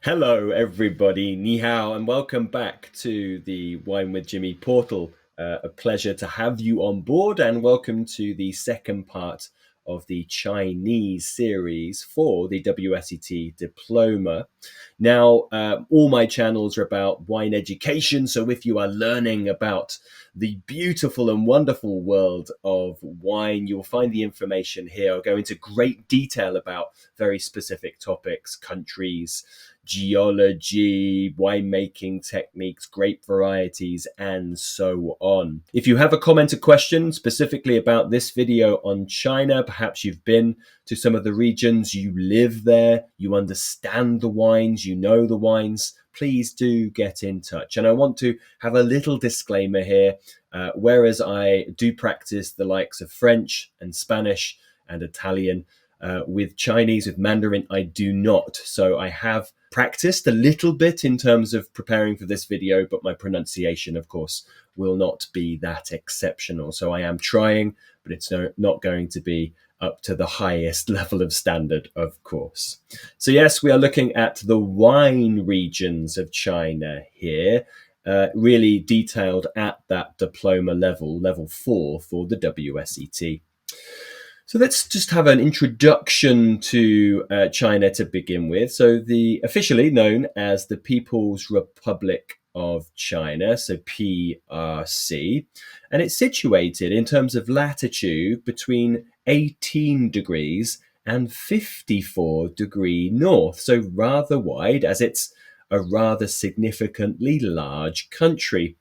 Hello, everybody. Ni hao, and welcome back to the Wine with Jimmy portal. A pleasure to have you on board, and welcome to the second part of the Chinese series for the WSET Diploma. Now, all my channels are about wine education, so if you are learning about the beautiful and wonderful world of wine, you'll find the information here. I'll go into great detail about very specific topics, countries, geology, winemaking techniques, grape varieties, and so on. If you have a comment or question specifically about this video on China, perhaps you've been to some of the regions, you live there, you understand the wines, you know the wines, please do get in touch. And I want to have a little disclaimer here. Whereas I do practice the likes of French and Spanish and Italian, with Chinese, with Mandarin, I do not. So I have practiced a little bit in terms of preparing for this video, but my pronunciation, of course, will not be that exceptional. So I am trying, but it's not going to be up to the highest level of standard, of course. So yes, we are looking at the wine regions of China here, really detailed at that diploma level, level 4 for the WSET. So let's just have an introduction to China to begin with. So the officially known as the People's Republic of China, so PRC, and it's situated in terms of latitude between 18 degrees and 54 degree north. So rather wide, as it's a rather significantly large country.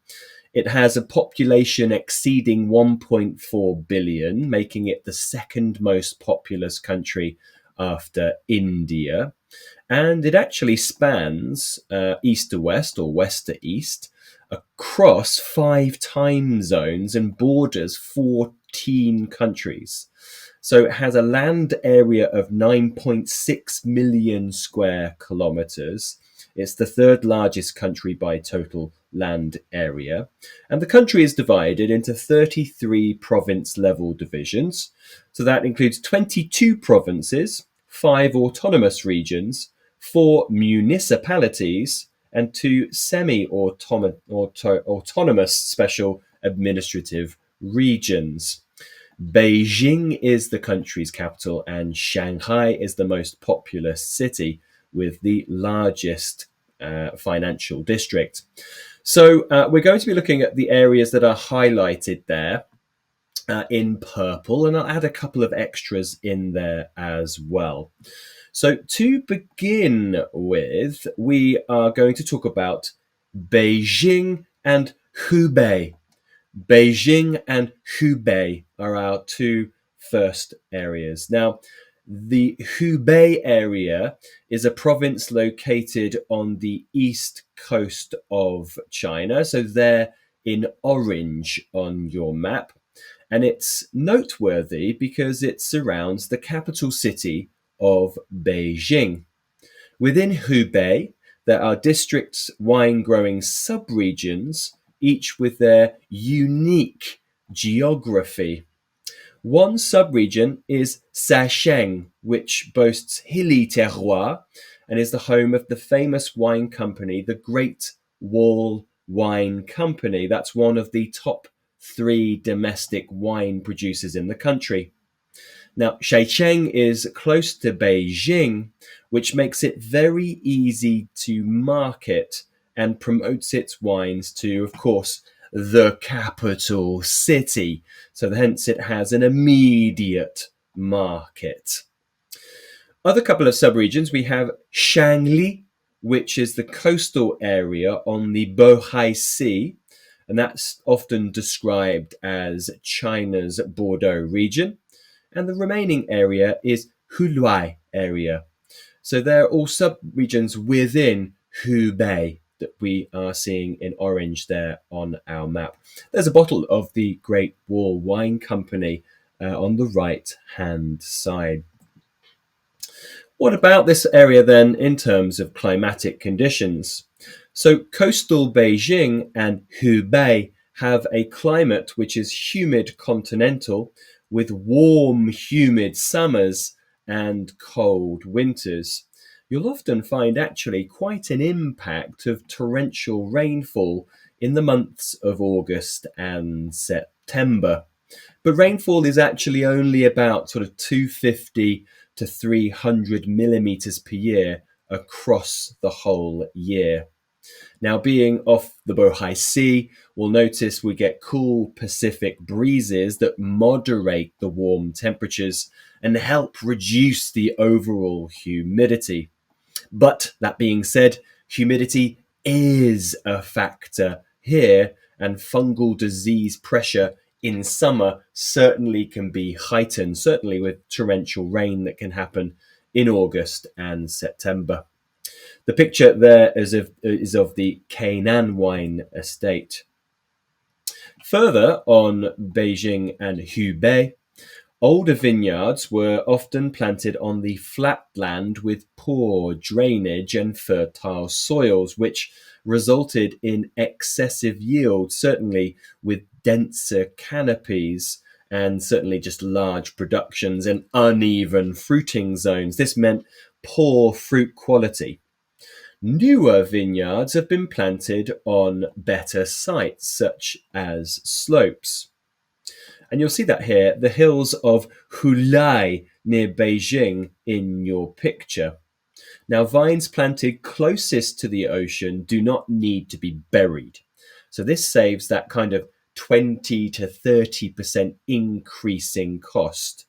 It has a population exceeding 1.4 billion, making it the second most populous country after India. And it actually spans east to west or west to east across 5 time zones and borders 14 countries. So it has a land area of 9.6 million square kilometers. It's the third largest country by total land area. And the country is divided into 33 province level divisions. So that includes 22 provinces, 5 autonomous regions, 4 municipalities, and 2 semi-autonomous special administrative regions. Beijing is the country's capital, and Shanghai is the most populous city with the largest financial district. So we're going to be looking at the areas that are highlighted there in purple, and I'll add a couple of extras in there as well. So to begin with, we are going to talk about Beijing and Hebei. Beijing and Hebei are our two first areas. Now, the Hebei area is a province located on the east coast of China. So they're in orange on your map. And it's noteworthy because it surrounds the capital city of Beijing. Within Hebei, there are districts, wine growing subregions, each with their unique geography. One subregion is Sasheng, which boasts hilly terroir and is the home of the famous wine company, the Great Wall Wine Company. That's one of the top 3 domestic wine producers in the country. Now, Shaicheng is close to Beijing, which makes it very easy to market and promotes its wines to, of course, the capital city. So hence it has an immediate market. Other couple of subregions, we have Shanxi, which is the coastal area on the Bohai Sea, and that's often described as China's Bordeaux region. And the remaining area is Hulai area. So they're all subregions within Hubei that we are seeing in orange there on our map. There's a bottle of the Great Wall Wine Company on the right-hand side. What about this area then in terms of climatic conditions? So coastal Beijing and Hebei have a climate which is humid continental with warm, humid summers and cold winters. you'll often find actually quite an impact of torrential rainfall in the months of August and September. But rainfall is actually only about sort of 250 to 300 millimeters per year across the whole year. Now, being off the Bohai Sea, we'll notice we get cool Pacific breezes that moderate the warm temperatures and help reduce the overall humidity. But that being said, humidity is a factor here, and fungal disease pressure in summer certainly can be heightened, certainly with torrential rain that can happen in August and September. The picture there is of the Kainan wine estate. Further on Beijing and Hebei, older vineyards were often planted on the flat land with poor drainage and fertile soils, which resulted in excessive yield, certainly with denser canopies and certainly just large productions and uneven fruiting zones. This meant poor fruit quality. Newer vineyards have been planted on better sites, such as slopes. And you'll see that here, the hills of Hulai near Beijing in your picture. Now, vines planted closest to the ocean do not need to be buried. So this saves that kind of 20 to 30% increase in cost.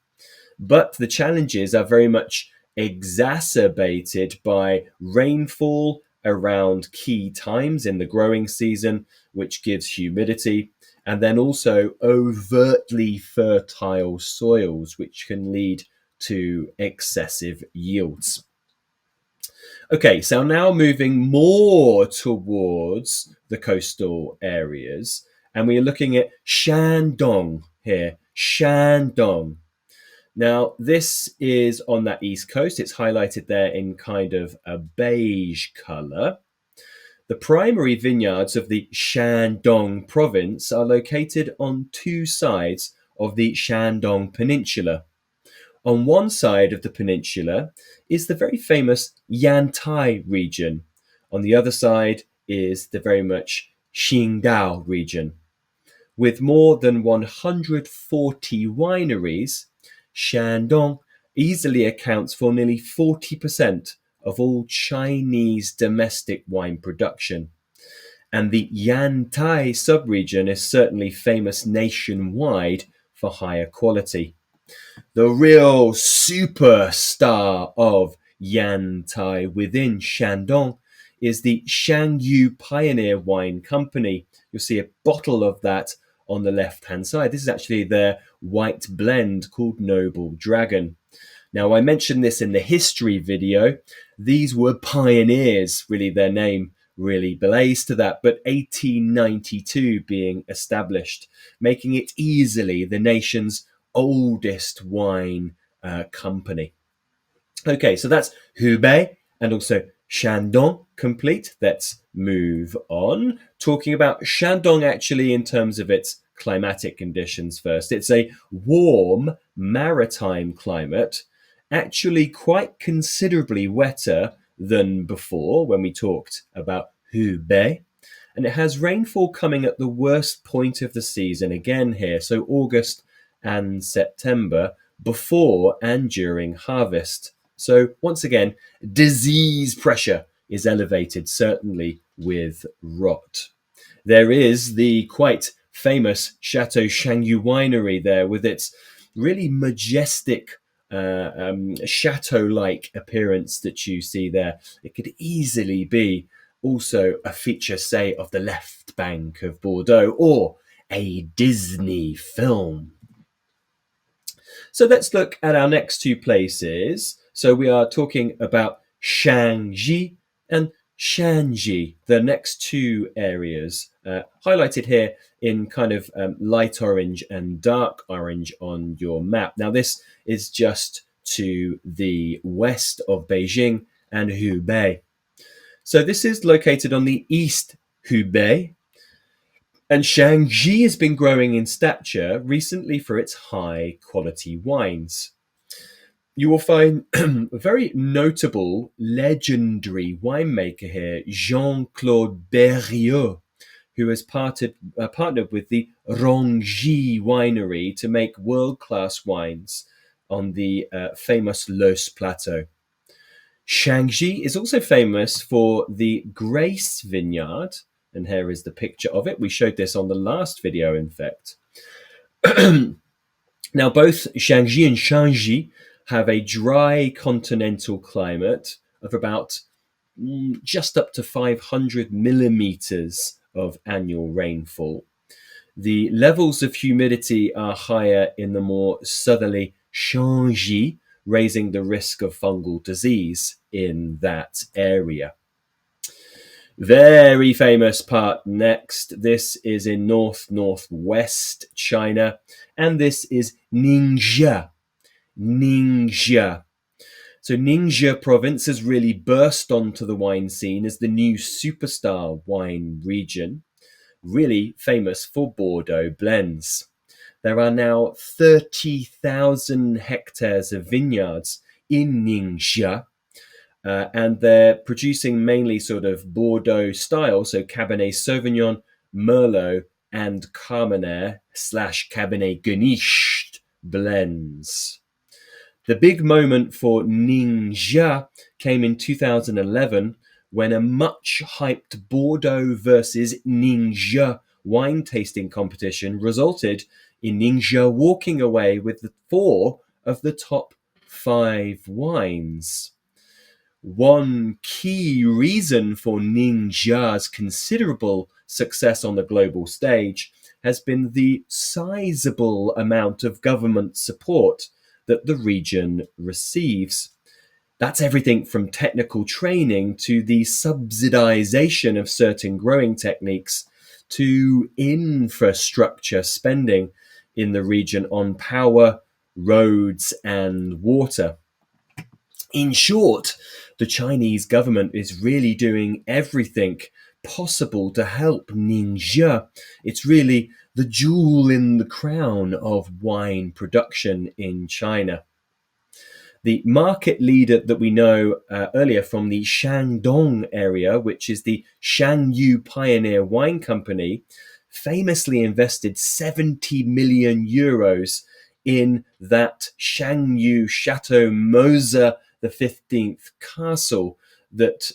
But the challenges are very much exacerbated by rainfall around key times in the growing season, which gives humidity, and then also overtly fertile soils, which can lead to excessive yields. Okay, so now moving more towards the coastal areas, and we're looking at Shandong here. Shandong. Now, this is on that east coast. It's highlighted there in kind of a beige colour. The primary vineyards of the Shandong province are located on two sides of the Shandong Peninsula. On one side of the peninsula is the very famous Yantai region. On the other side is the very much Qingdao region. With more than 140 wineries, Shandong easily accounts for nearly 40% of all Chinese domestic wine production. And the Yantai subregion is certainly famous nationwide for higher quality. The real superstar of Yantai within Shandong is the Shangyu Pioneer Wine Company. You'll see a bottle of that on the left-hand side. This is actually their white blend called Noble Dragon. Now, I mentioned this in the history video. These were pioneers, really their name really belays to that, but 1892 being established, making it easily the nation's oldest wine company. Okay, so that's Hubei and also Shandong complete. Let's move on. Talking about Shandong actually in terms of its climatic conditions first. It's a warm maritime climate, actually quite considerably wetter than before when we talked about Hubei. And it has rainfall coming at the worst point of the season again here, so August and September, before and during harvest. So once again, disease pressure is elevated, certainly with rot. There is the quite famous Chateau Shangyu winery there with its really majestic chateau-like appearance that you see there. It could easily be also a feature, say, of the left bank of Bordeaux or a Disney film. So let's look at our next two places. So we are talking about Shaanxi and Shanxi, the next two areas, highlighted here in kind of light orange and dark orange on your map. Now this is just to the west of Beijing and Hebei. So this is located on the east Hebei, and Shaanxi has been growing in stature recently for its high quality wines. you will find a very notable, legendary winemaker here, Jean-Claude Berriot, who has partnered with the Rongji winery to make world-class wines on the famous Los Plateau. Shaanxi is also famous for the Grace vineyard, and here is the picture of it. We showed this on the last video, in fact. Now, both Shanxi and Shaanxi have a dry continental climate of about just up to 500 millimeters of annual rainfall. The levels of humidity are higher in the more southerly Shaanxi, raising the risk of fungal disease in that area. Very famous part next. This is in northwest China, and this is Ningxia. Ningxia. So Ningxia province has really burst onto the wine scene as the new superstar wine region, really famous for Bordeaux blends. There are now 30,000 hectares of vineyards in Ningxia, and they're producing mainly sort of Bordeaux style, so Cabernet Sauvignon, Merlot, and Carmenère/Cabernet Grenache blends. The big moment for Ningxia came in 2011 when a much hyped Bordeaux versus Ningxia wine tasting competition resulted in Ningxia walking away with 4 of the top 5 wines. One key reason for Ningxia's considerable success on the global stage has been the sizable amount of government support that the region receives. That's everything from technical training to the subsidization of certain growing techniques to infrastructure spending in the region on power, roads, and water. In short, the Chinese government is really doing everything possible to help Ningxia. It's really the jewel in the crown of wine production in China. The market leader that we know earlier from the Shandong area, which is the Shangyu Pioneer Wine Company, famously invested 70 million euros in that Shangyu Chateau Moser the 15th castle that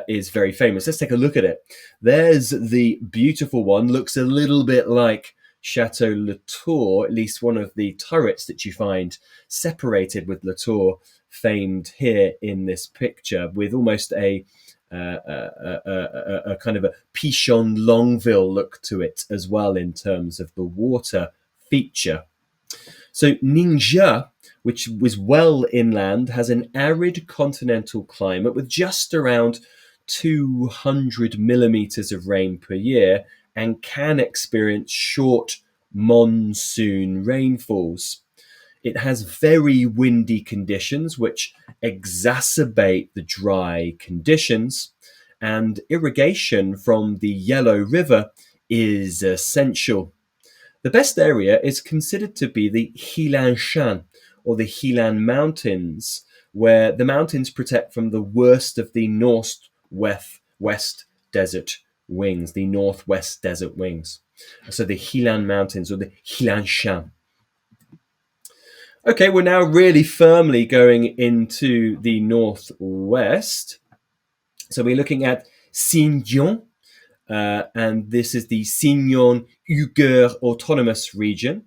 is very famous. Let's take a look at it. There's the beautiful one, looks a little bit like Chateau Latour, at least one of the turrets that you find separated with Latour, famed here in this picture, with almost a kind of a Pichon Longueville look to it as well in terms of the water feature. So Ningxia, which was well inland, has an arid continental climate with just around 200 millimeters of rain per year and can experience short monsoon rainfalls. It has very windy conditions, which exacerbate the dry conditions, and irrigation from the Yellow River is essential. The best area is considered to be the Helan or the Helan Mountains, where the mountains protect from the worst of the northwest desert winds, the northwest desert winds. So the Helan Mountains or the Helan. Okay, we're now really firmly going into the northwest. So we're looking at Xinjiang, and this is the Xinjiang Uyghur Autonomous Region.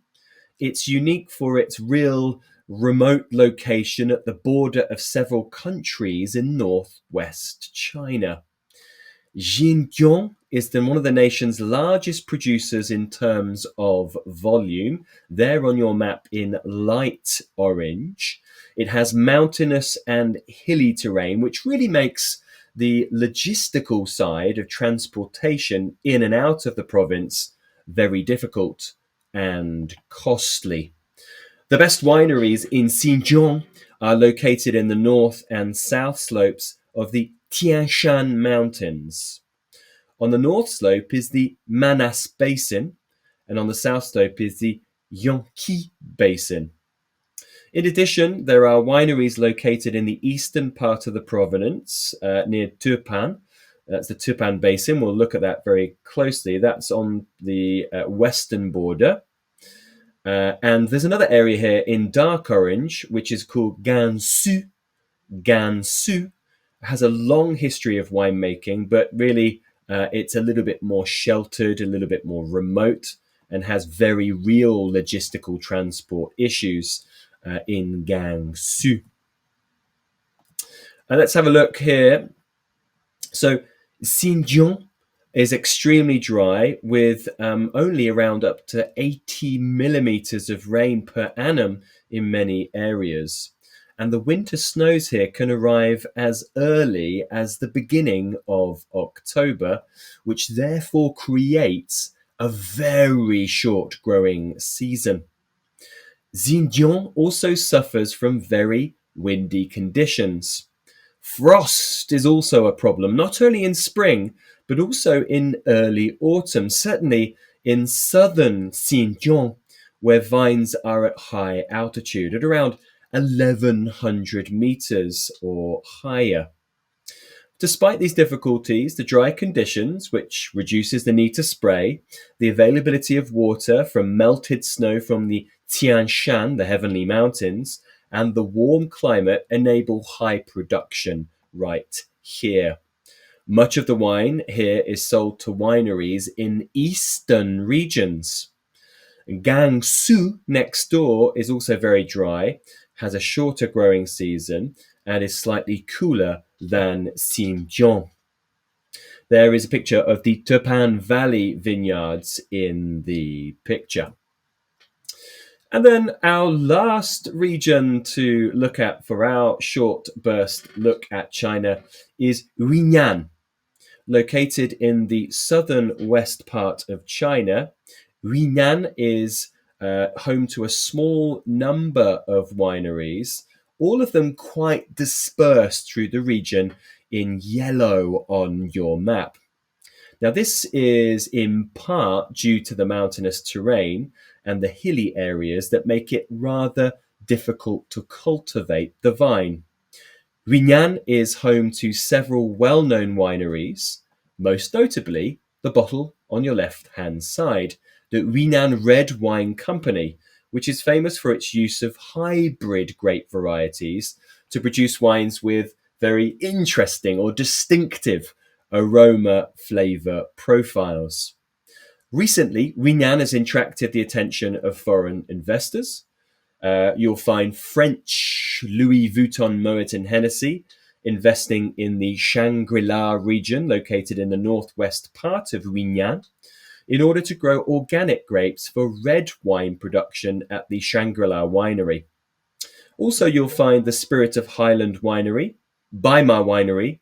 It's unique for its real remote location at the border of several countries in northwest China. Xinjiang is one of the nation's largest producers in terms of volume. There on your map in light orange. It has mountainous and hilly terrain, which really makes the logistical side of transportation in and out of the province very difficult and costly. The best wineries in Xinjiang are located in the north and south slopes of the Tian Shan Mountains. On the north slope is the Manas Basin, and on the south slope is the Yangtze Basin. In addition, there are wineries located in the eastern part of the province near Turpan. That's the Turpan Basin. We'll look at that very closely. That's on the western border. And there's another area here in dark orange, which is called Gansu. Gansu has a long history of winemaking, but really it's a little bit more sheltered, a little bit more remote, and has very real logistical transport issues in Gansu. Let's have a look here. So Xinjiang is extremely dry with only around up to 80 millimeters of rain per annum in many areas. And the winter snows here can arrive as early as the beginning of October, which therefore creates a very short growing season. Xinjiang also suffers from very windy conditions. Frost is also a problem, not only in spring, but also in early autumn, certainly in southern Xinjiang, where vines are at high altitude, at around 1100 meters or higher. Despite these difficulties, the dry conditions, which reduces the need to spray, the availability of water from melted snow from the Tian Shan, the Heavenly Mountains, and the warm climate enable high production right here. Much of the wine here is sold to wineries in eastern regions. Gansu next door is also very dry, has a shorter growing season, and is slightly cooler than Xinjiang. There is a picture of the Turpan Valley vineyards in the picture. And then our last region to look at for our short burst look at China is Yunnan. Located in the southern west part of China, Yunnan is home to a small number of wineries, all of them quite dispersed through the region in yellow on your map. Now, this is in part due to the mountainous terrain and the hilly areas that make it rather difficult to cultivate the vine. Yunnan is home to several well-known wineries, most notably the bottle on your left-hand side, the Yunnan Red Wine Company, which is famous for its use of hybrid grape varieties to produce wines with very interesting or distinctive aroma flavor profiles. Recently, Yunnan has attracted the attention of foreign investors. You'll find French Louis Vuitton, Moet and Hennessy investing in the Shangri-La region located in the northwest part of Yunnan in order to grow organic grapes for red wine production at the Shangri-La winery. Also, you'll find the Spirit of Highland Winery, Baima Winery,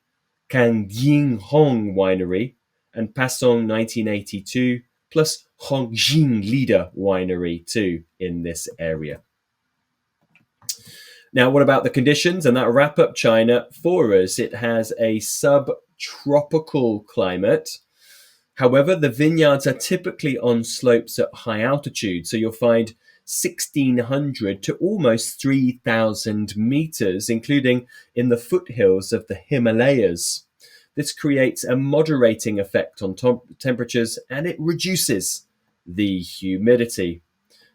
Kangying Hong Winery, and Passong 1982, plus Hongjing Leader Winery too in this area. Now, what about the conditions? And that wrap up China for us. It has a subtropical climate. However, the vineyards are typically on slopes at high altitude. So you'll find 1,600 to almost 3,000 meters, including in the foothills of the Himalayas. This creates a moderating effect on temperatures and it reduces the humidity.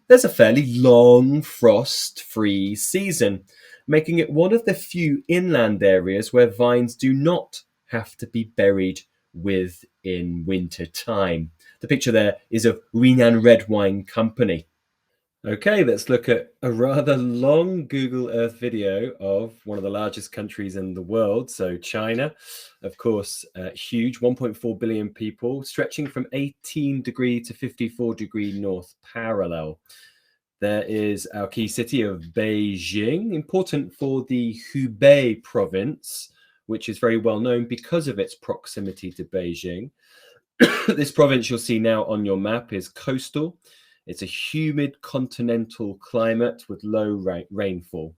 There's a fairly long frost-free season, making it one of the few inland areas where vines do not have to be buried with in winter time. The picture there is of Yunnan Red Wine Company. Okay, let's look at a rather long Google Earth video of one of the largest countries in the world. So China, of course, huge, 1.4 billion people, stretching from 18 degree to 54 degree north parallel. There is our key city of Beijing, important for the Hebei province, which is very well known because of its proximity to Beijing. This province you'll see now on your map is coastal. It's a humid continental climate with low rainfall.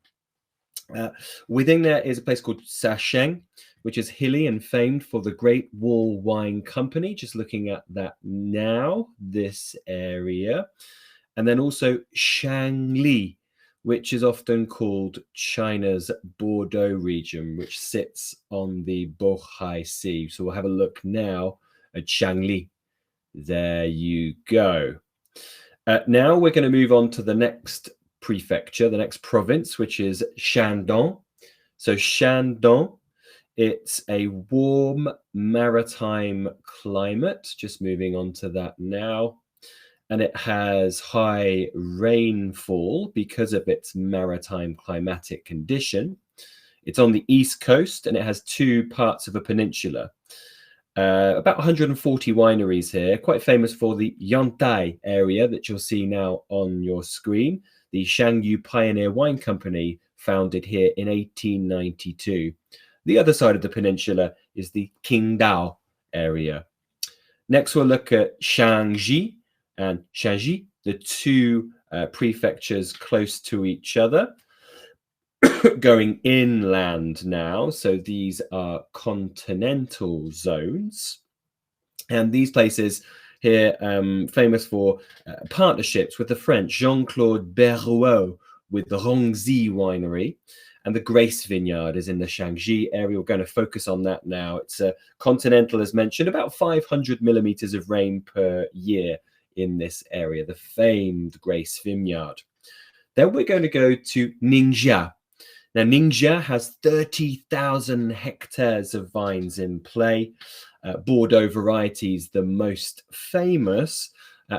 Within there is a place called Shanxi, which is hilly and famed for the Great Wall Wine Company. Just looking at that now, this area. And then also Shanxi, which is often called China's Bordeaux region, which sits on the Bohai Sea. So we'll have a look now at Shangli. There you go. Now we're going to move on to the next prefecture, the next province, which is Shandong. So Shandong, it's a warm maritime climate. Just moving on to that now. And it has high rainfall because of its maritime climatic condition. It's on the east coast and it has two parts of a peninsula. About 140 wineries here, quite famous for the Yantai area that you'll see now on your screen. The Shangyu Pioneer Wine Company, founded here in 1892. The other side of the peninsula is the Qingdao area. Next, we'll look at Shaanxi and Shaanxi, the two prefectures close to each other. Going inland now, so these are continental zones, and these places here famous for partnerships with the French Jean-Claude Berrouot with the Rongzi winery, and the Grace Vineyard is in the Shaanxi area. We're going to focus on that now. It's continental, as mentioned, about 500 millimeters of rain per year in this area, the famed Grace Vineyard. Then we're going to go to Ningxia. Now, Ningxia has 30,000 hectares of vines in play. Bordeaux varieties, the most famous.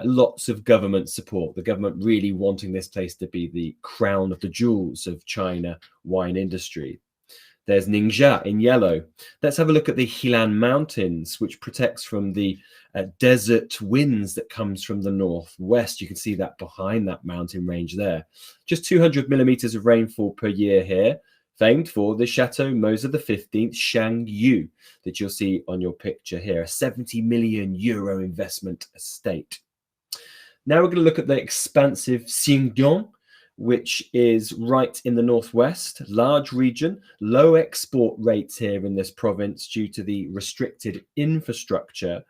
Lots of government support. The government really wanting this place to be the crown of the jewels of China wine industry. There's Ningxia in yellow. Let's have a look at the Helan Mountains, which protects from the desert winds that comes from the northwest. You can see that behind that mountain range there. Just 200 millimeters of rainfall per year here, famed for the Chateau Moser XV Shangyu that you'll see on your picture here, a 70 million euro investment estate. Now we're going to look at the expansive Xinjiang, which is right in the northwest, large region, low export rates here in this province due to the restricted infrastructure.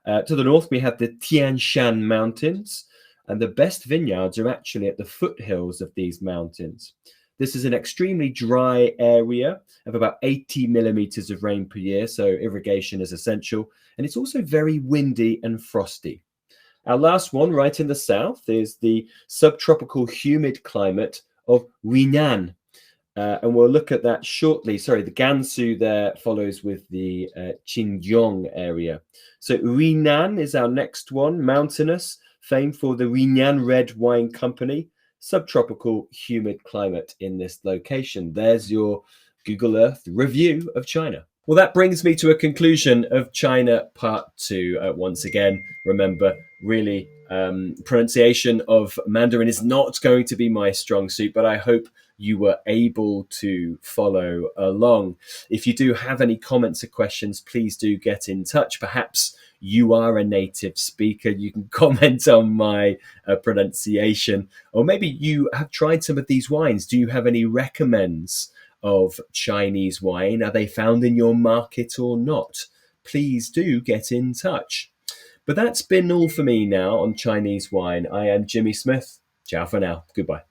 To the north, we have the Tian Shan Mountains, and the best vineyards are actually at the foothills of these mountains. This is an extremely dry area of about 80 millimeters of rain per year, so irrigation is essential, and it's also very windy and frosty. Our last one, right in the south, is the subtropical humid climate of Yunnan. And we'll look at that shortly. Sorry, the Gansu there follows with the Xinjiang area. So Yunnan is our next one, mountainous, famed for the Yunnan Red Wine Company, subtropical humid climate in this location. There's your Google Earth review of China. Well, that brings me to a conclusion of China Part 2. Once again, remember, really, pronunciation of Mandarin is not going to be my strong suit, but I hope you were able to follow along. If you do have any comments or questions, please do get in touch. Perhaps you are a native speaker. You can comment on my pronunciation, or maybe you have tried some of these wines. Do you have any recommends of Chinese wine? Are they found in your market or not? Please do get in touch. But that's been all for me now on Chinese wine. I am Jimmy Smith. Ciao for now. Goodbye.